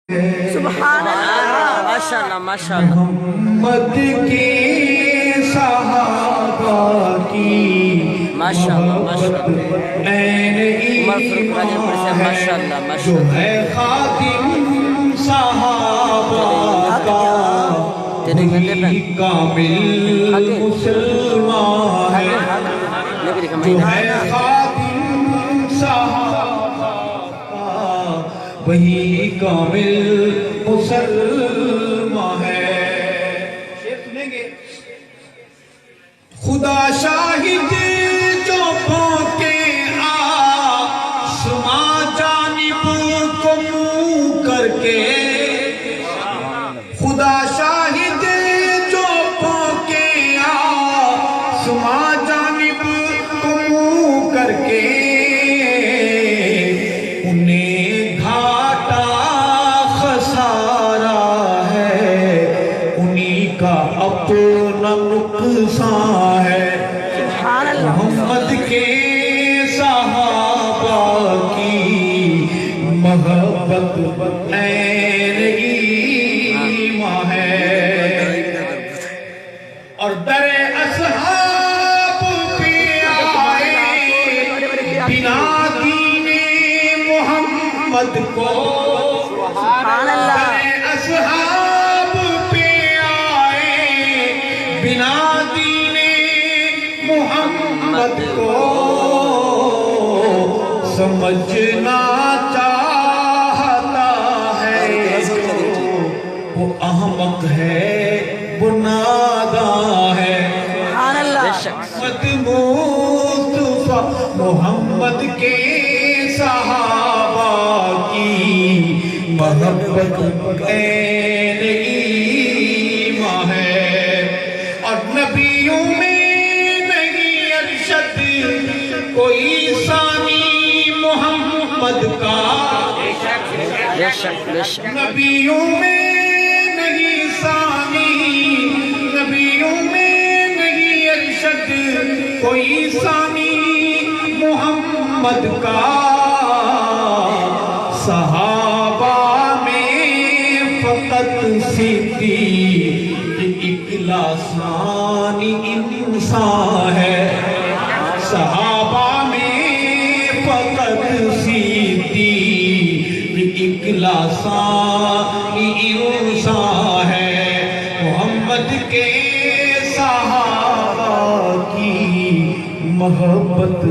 سبحان اللہ ماشاءاللہ ماشاءاللہ محمد کے صحابہ کی ماشاءاللہ ماشاءاللہ عین عمر فاروق راجہ پور سے ماشاءاللہ جو ماشاءاللہ ہے خاتم صحابہ کا وہی کامل مسلمان ہے جو ہے خاتم صحابہ کا وہی کامل مسلمان ہے۔ شعر سنیں گے۔ خدا شاہد جو پہنچے آسمان جانب کو منہ کر کے، خدا شاہد جو پہنچے آسمان جانب کو منہ کر کے، انہیں گھاٹا خسارہ ہے، انہی کا اپنا نقصان ہے۔ محمد کے صحابہ کی محبت عین ایمان ہے، اور در اصحاب پہ آئے بنا دین محمد کو، در اصحاب پہ آئے بنا دین محمد کو، سمجھنا چاہتا ہے وہ احمق ہے وہ نادان ہے۔ محمد مصطفیٰ محمد کے صحابہ کی محبت عین ایمان ہے، اور نبیوں میں نہیں ارشد کوئی ثانی محمد کا، نبیوں میں نہیں ثانی، نبیوں میں نہیں ارشد کوئی ثانی محمد کا، صحابہ میں فقط صدیق اخلاصانی انسان ہے، صحابہ میں فقط صدیق اخلاصانی انسان ہے۔ محمد کے صحابہ کی محبت